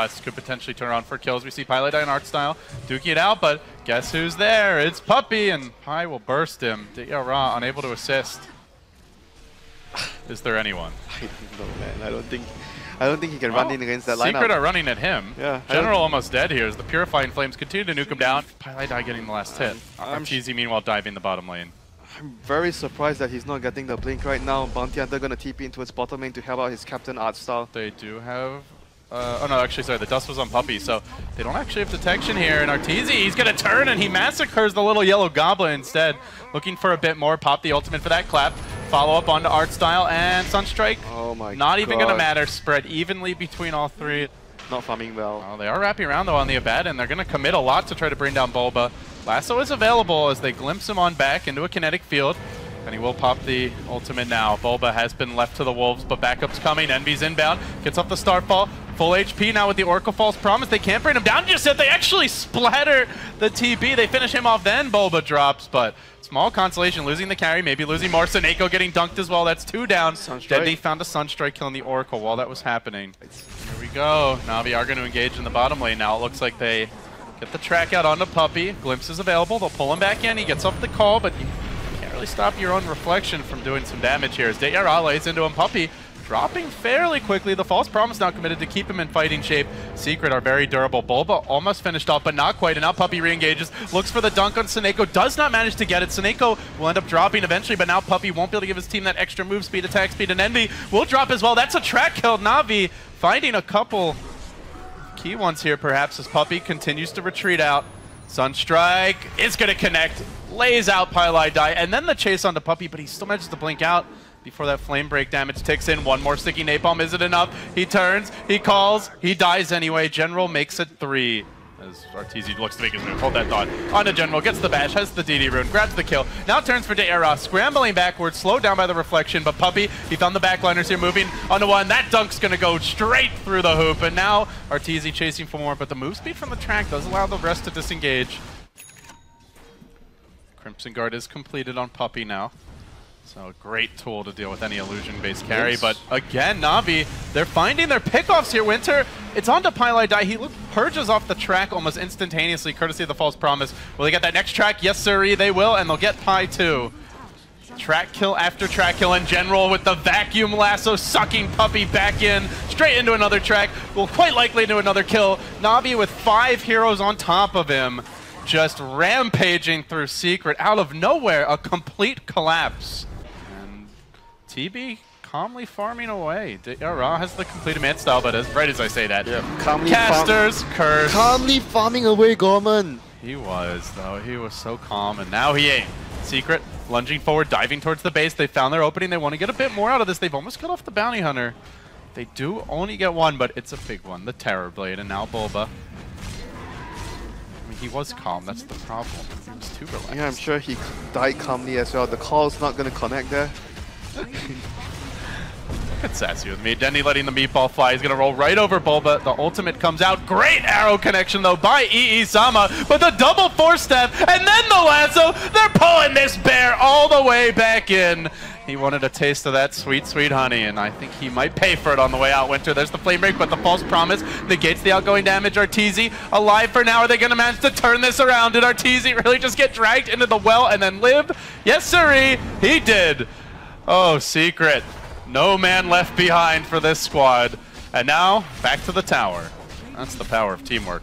West could potentially turn around for kills. We see Pilot and Artstyle duking it out, but guess who's there? It's Puppey, and Pi will burst him. Ra unable to assist. Is there anyone? I don't know, man. I don't think he can run in against that lineup. Secret are running at him. Yeah. General almost dead here as the Purifying Flames continue to nuke him down. Pilot getting the last hit. TZ meanwhile diving the bottom lane. I'm very surprised that he's not getting the blink right now. Bounty Hunter gonna TP into his bottom lane to help out his captain Artstyle. They do have... oh no, actually sorry, the dust was on Puppey, so they don't actually have detection here. And Arteezy, he's gonna turn and he massacres the little yellow goblin instead. Looking for a bit more, pop the ultimate for that clap. Follow up onto Artstyle and Sunstrike. Oh my god. Not even gonna matter, spread evenly between all three. Not farming well. Oh, they are wrapping around though on the Abad, and they're gonna commit a lot to try to bring down Bulba. Lasso is available as they glimpse him on back into a kinetic field. And he will pop the ultimate now. Bulba has been left to the wolves, but backup's coming. Envy's inbound, gets off the Starfall. Full HP now with the Oracle False Promise. They can't bring him down just yet. They actually splatter the TB. They finish him off, then Bulba drops, but small consolation, losing the carry, maybe losing more. Seneko getting dunked as well. That's 2 down. Dendi found a Sunstrike killing the Oracle while that was happening. Here we go. Na'Vi are going to engage in the bottom lane now. It looks like they get the track out onto Puppey. Glimpse is available. They'll pull him back in. He gets off the call, but you can't really stop your own reflection from doing some damage here. As Ra lays into him. Puppey dropping fairly quickly. The False Promise now committed to keep him in fighting shape. Secret are very durable. Bulba almost finished off, but not quite. And now Puppey re-engages. Looks for the dunk on Seneko. Does not manage to get it. Seneko will end up dropping eventually, but now Puppey won't be able to give his team that extra move speed, attack speed, and Envy will drop as well. That's a track kill. Na'Vi finding a couple key ones here, perhaps, as Puppey continues to retreat out. Sunstrike is going to connect. Lays out Pylai Die, and then the chase onto Puppey, but he still manages to blink out before that flame break damage ticks in. One more sticky napalm. Is it enough? He turns, he calls, he dies anyway. General makes it 3. As Arteezy looks to make his move. Hold that thought. Onto General, gets the bash, has the DD rune, grabs the kill. Now turns for Ra, scrambling backwards, slowed down by the reflection, but Puppey, he found the backliners here, moving onto one. That dunk's gonna go straight through the hoop, and now Arteezy chasing for more, but the move speed from the track does allow the rest to disengage. Crimson Guard is completed on Puppey now. So a great tool to deal with any illusion-based carry, but again, Na'Vi, they're finding their pickoffs here. Winter, it's on to Pylai Die. He purges off the track almost instantaneously, courtesy of the False Promise. Will they get that next track? Yes, sirree, they will, and they'll get Pi too. Track kill after track kill in General with the vacuum lasso sucking Puppey back in, straight into another track. Well, quite likely into another kill. Na'Vi with 5 heroes on top of him, just rampaging through Secret. Out of nowhere, a complete collapse. TB calmly farming away. Ra has the complete man style, but right as I say that, casters, curse. Calmly farming away, Gorman. He was, though. He was so calm, and now he ain't. Secret, lunging forward, diving towards the base. They found their opening. They want to get a bit more out of this. They've almost cut off the Bounty Hunter. They do only get one, but it's a big one. The Terror Blade, and now Bulba. I mean, he was calm. That's the problem. He was too relaxed. Yeah, I'm sure he died calmly as well. The call's not going to connect there. Look at Sassy with me. Dendi letting the meatball fly. He's going to roll right over Bulba. The ultimate comes out. Great arrow connection, though, by Sama. But the double 4-step, and then the lasso. They're pulling this bear all the way back in. He wanted a taste of that sweet, sweet honey, and I think he might pay for it on the way out, Winter. There's the flame break, but the False Promise negates the outgoing damage. Arteezy alive for now. Are they going to manage to turn this around? Did Arteezy really just get dragged into the well and then live? Yes, sirree, he did. Oh, Secret. No man left behind for this squad. And now, back to the tower. That's the power of teamwork.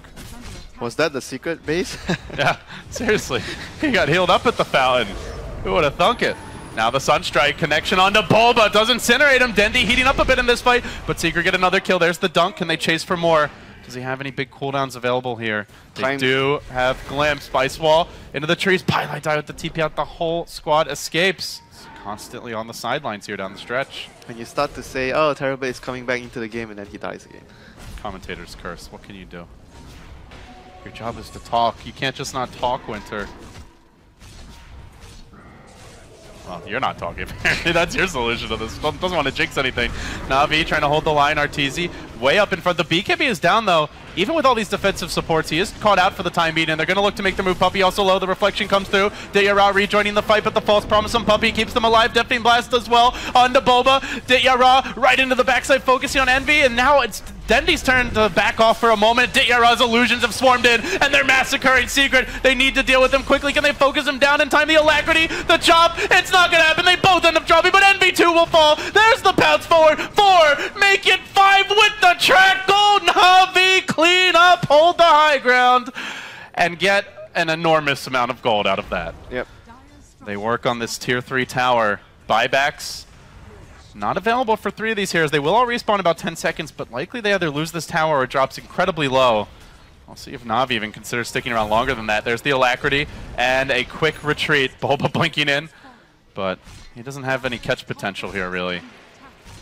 Was that the Secret base? Yeah, seriously. He got healed up at the fountain. Who would have thunk it? Now the Sunstrike connection onto Bulba. Does incinerate him. Dendi heating up a bit in this fight, but Secret get another kill. There's the dunk. Can they chase for more? Does he have any big cooldowns available here? They do have Glimpse. Spice Wall into the trees. Pylai Die with the TP out. The whole squad escapes. Constantly on the sidelines here down the stretch. When you start to say, oh, Terror Blade is coming back into the game, and then he dies again. Commentator's curse. What can you do? Your job is to talk. You can't just not talk, Winter. Well, you're not talking. That's your solution to this. Doesn't want to jinx anything. Na'Vi trying to hold the line. Arteezy way up in front. The BKB is down, though. even with all these defensive supports, he is caught out for the time being, and they're going to look to make the move. Puppey also low. The reflection comes through. Ditya rejoining the fight, but the false promise on Puppey keeps them alive. Deafening Blast as well onto Boba. Ditya right into the backside, focusing on Envy, and now it's Dendi's turn to back off for a moment. Ditya's illusions have swarmed in, and they're massacring Secret. They need to deal with him quickly. Can they focus him down in time? The alacrity, the chop, it's not going to happen. They both end up dropping, but Envy 2 will fall. There's the bounce forward. 4, make it 5 with the track. Gold Na'Vi, clean up, hold the high ground, and get an enormous amount of gold out of that. Yep. They work on this tier 3 tower. Buybacks not available for 3 of these heroes. They will all respawn in about 10 seconds, but likely they either lose this tower or it drops incredibly low. I'll see if Na'Vi even considers sticking around longer than that. There's the alacrity and a quick retreat. Bulba blinking in, but he doesn't have any catch potential here, really.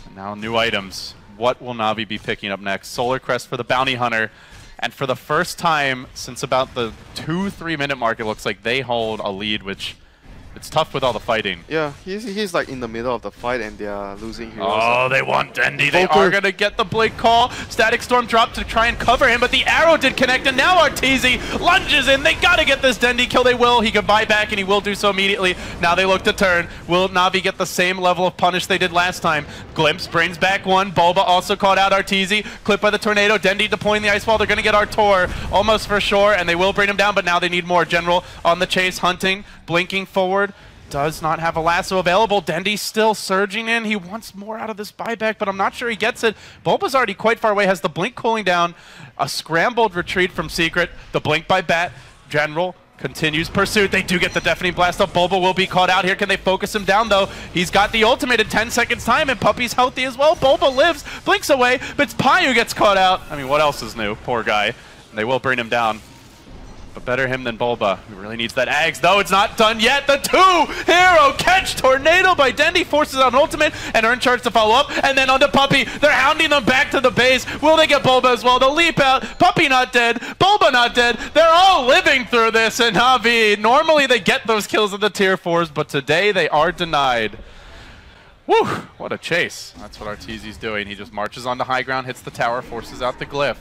And now new items. What will Na'Vi be picking up next? Solar Crest for the Bounty Hunter. And for the first time since about the 2-3 minute mark, it looks like they hold a lead, which it's tough with all the fighting. Yeah, he's like in the middle of the fight and they are losing heroes. Oh, they want Dendi. They are going to get the blink call. Static Storm dropped to try and cover him, but the arrow did connect, and now Arteezy lunges in. They got to get this Dendi kill. They will. He can buy back, and he will do so immediately. Now they look to turn. Will Na'Vi get the same level of punish they did last time? Glimpse brings back one. Bulba also caught out Arteezy. Clipped by the tornado. Dendi deploying the ice wall. They're going to get Artor almost for sure, and they will bring him down, but now they need more. General on the chase, hunting, blinking forward. Does not have a lasso available. Dendi still surging in. He wants more out of this buyback, but I'm not sure he gets it. Bulba's already quite far away, has the blink cooling down. A scrambled retreat from Secret. The blink by Bat. General continues pursuit. They do get the deafening blast up. Bulba will be caught out here. Can they focus him down, though? He's got the ultimate in 10 seconds time, and Puppey's healthy as well. Bulba lives, blinks away, but it's Pi who gets caught out. I mean, what else is new? Poor guy. And they will bring him down. But better him than Bulba, who really needs that Ags, though it's not done yet. The 2-hero catch tornado by Dendi forces out an ultimate and earn charge to follow up, and then onto Puppey. They're hounding them back to the base. Will they get Bulba as well? They'll leap out. Puppey not dead. Bulba not dead. They're all living through this, and Na'Vi, normally they get those kills in the tier 4s, but today they are denied. Woo! What a chase. That's what Arteezy's doing. He just marches onto high ground, hits the tower, forces out the glyph.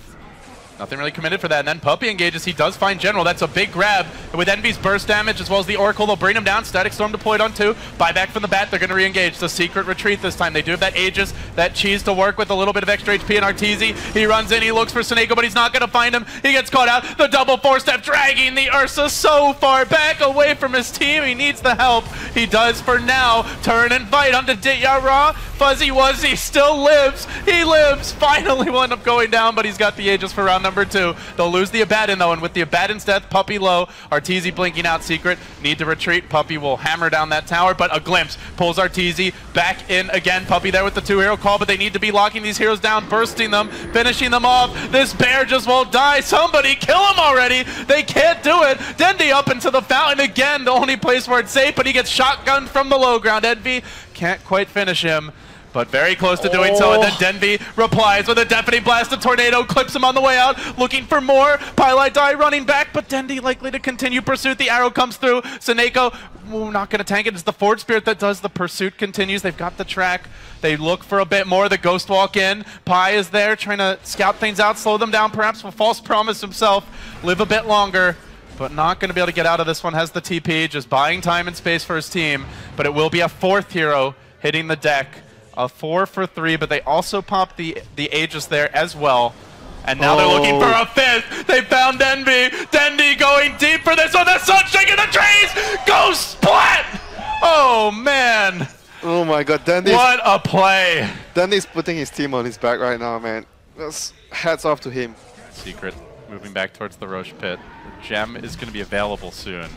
Nothing really committed for that, and then Puppey engages. He does find General. That's a big grab. And with Envy's burst damage as well as the Oracle, they'll bring him down. Static Storm deployed on 2. Buyback from the Bat. They're going to re-engage. The Secret retreat this time. They do have that Aegis, that cheese to work with, a little bit of extra HP in Arteezy. He runs in. He looks for Seneko, but he's not going to find him. He gets caught out. The double 4-step dragging the Ursa so far back away from his team. He needs the help. He does for now. Turn and fight onto Ditya. Fuzzy Wuzzy still lives. He lives. Finally will end up going down, but he's got the Aegis for round number 2. They'll lose the Abaddon, though, and with the Abaddon's death, Puppey low. Arteezy blinking out Secret. Need to retreat. Puppey will hammer down that tower, but a glimpse pulls Arteezy back in again. Puppey there with the 2-hero call, but they need to be locking these heroes down, bursting them, finishing them off. This bear just won't die. Somebody kill him already. They can't do it. Dendi up into the fountain again, the only place where it's safe, but he gets shotgunned from the low ground. Envy can't quite finish him, but very close to doing so, and then Dendi replies with a deafening blast. The tornado clips him on the way out, looking for more. Pylai Die running back, but Dendi likely to continue pursuit. The arrow comes through. Seneko, not going to tank it. It's the Forge Spirit that does. The pursuit continues. They've got the track. They look for a bit more. The Ghost Walk in. Pi is there trying to scout things out, slow them down, perhaps with False Promise himself. Live a bit longer, but not going to be able to get out of this one. Has the TP, just buying time and space for his team, but it will be a 4th hero hitting the deck. A 4 for 3, but they also popped the Aegis there as well. And now they're looking for a 5th. They found Envy. Dendi going deep for this one. The sun shaking the trees. Go splat! Oh, man. Oh, my God. Dendi's, what a play. Dendi's putting his team on his back right now, man. Just hats off to him. Secret moving back towards the Roche pit. The gem is going to be available soon.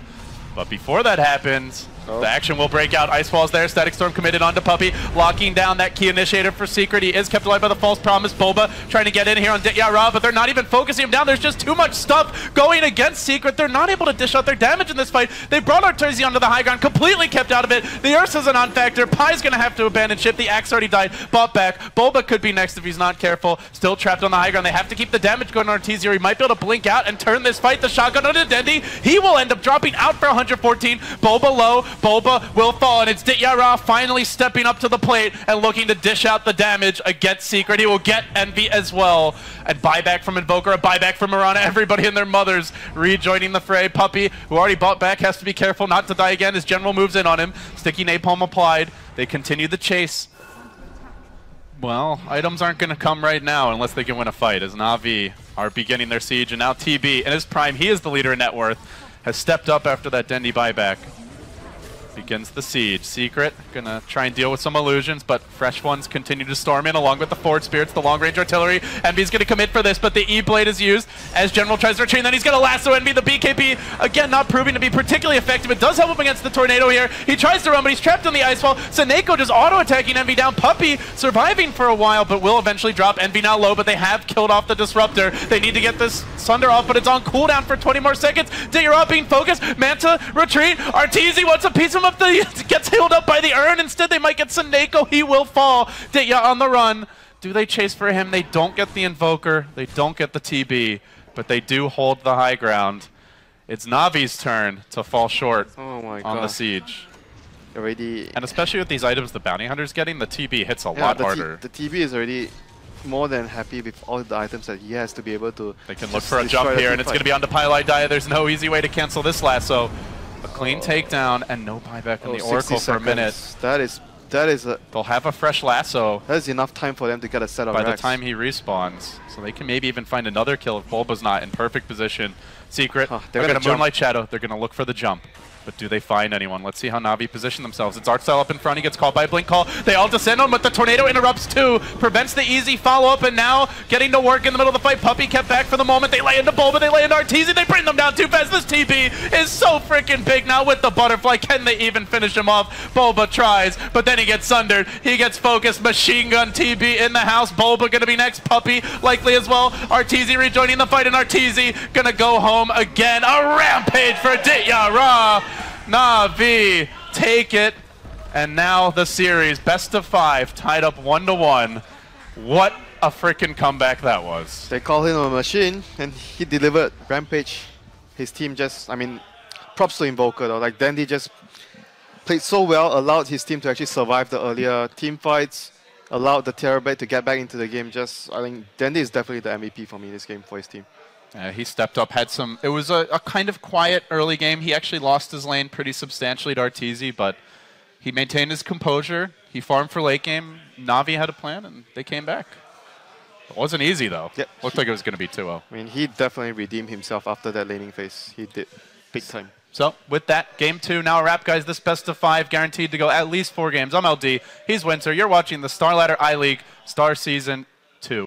But before that happens, the action will break out. Ice Wall's there. Static Storm committed onto Puppey, locking down that key initiator for Secret. He is kept alive by the False Promise. Bulba trying to get in here on Ditya, but they're not even focusing him down. There's just too much stuff going against Secret. They're not able to dish out their damage in this fight. They brought Arteezy onto the high ground, completely kept out of it. The Ursa's a non-factor. Pi's going to have to abandon ship. The Axe already died, bought back. Bulba could be next if he's not careful. Still trapped on the high ground. They have to keep the damage going on Arteezy, or he might be able to blink out and turn this fight. The shotgun onto Dendi. He will end up dropping out for 114. Bulba low. Bulba will fall, and it's dota finally stepping up to the plate and looking to dish out the damage against Secret. He will get Envy as well. And buyback from Invoker, a buyback from Mirana. Everybody and their mothers rejoining the fray. Puppey, who already bought back, has to be careful not to die again as General moves in on him. Sticky napalm applied. They continue the chase. Well, items aren't going to come right now unless they can win a fight, as Na'Vi are beginning their siege, and now TB, in his prime, he is the leader in net worth, has stepped up after that Dendi buyback. Begins the siege. Secret gonna try and deal with some illusions, but fresh ones continue to storm in along with the forward spirits, the long range artillery. Envy's gonna commit for this, but the E-blade is used as General tries to retrain. Then he's gonna lasso Envy. The BKB again not proving to be particularly effective. It does help him against the tornado here. He tries to run, but he's trapped on the ice wall. Seneko just auto attacking Envy down. Puppey surviving for a while, but will eventually drop. Envy now low, but they have killed off the disruptor. They need to get this Sunder off, but it's on cooldown for 20 more seconds. dota being focused. Manta retreat. Arteezy wants a piece of him up the gets healed up by the urn. Instead, they might get Seneko. He will fall. dota on the run. Do they chase for him? They don't get the Invoker. They don't get the TB, but they do hold the high ground. It's Navi's turn to fall short on the siege. Already, and especially with these items the Bounty Hunter's getting, the TB hits a lot harder. The TB is already more than happy with all the items that he has to be able to. They can look for a jump here, and it's going to be on the Pylite Die. There's no easy way to cancel this lasso. A clean takedown and no buyback on the Oracle for a minute. That is a. They'll have a fresh lasso. That's enough time for them to get a set of by racks. the time he respawns, so they can maybe even find another kill if Bulba's not in perfect position. Secret, they're going to Moonlight Shadow. They're going to look for the jump. But do they find anyone? Let's see how Na'Vi position themselves. It's Artstyle up in front. He gets called by a Blink Call. They all descend on him, but the Tornado interrupts too. Prevents the easy follow-up, and now getting to work in the middle of the fight. Puppey kept back for the moment. They lay into Bulba. They lay into Arteezy. They bring them down too fast. This TB is so freaking big now with the butterfly. Can they even finish him off? Bulba tries, but then he gets sundered. He gets focused. Machine gun TB in the house. Bulba gonna be next. Puppey likely as well. Arteezy rejoining the fight, and Arteezy gonna go home again. A rampage for dota. Na'Vi take it, and now the series, best of 5, tied up 1-1. What a freaking comeback that was. They call him a machine, and he delivered. Rampage, his team just, I mean, props to Invoker though. Like, Dendi just played so well, allowed his team to actually survive the earlier team fights, allowed the Terrorblade to get back into the game. Just, I think Dendi is definitely the MVP for me this game for his team. He stepped up, had some. It was a kind of quiet early game. He actually lost his lane pretty substantially to Arteezy, but he maintained his composure. He farmed for late game. Na'Vi had a plan, and they came back. It wasn't easy, though. Yep. Looked like it was going to be 2-0. I mean, he definitely redeemed himself after that laning phase. He did big time. So, with that, Game 2 now a wrap, guys. This best of 5 guaranteed to go at least 4 games. I'm LD. He's Winter. You're watching the Star Ladder I-League Star Season 2.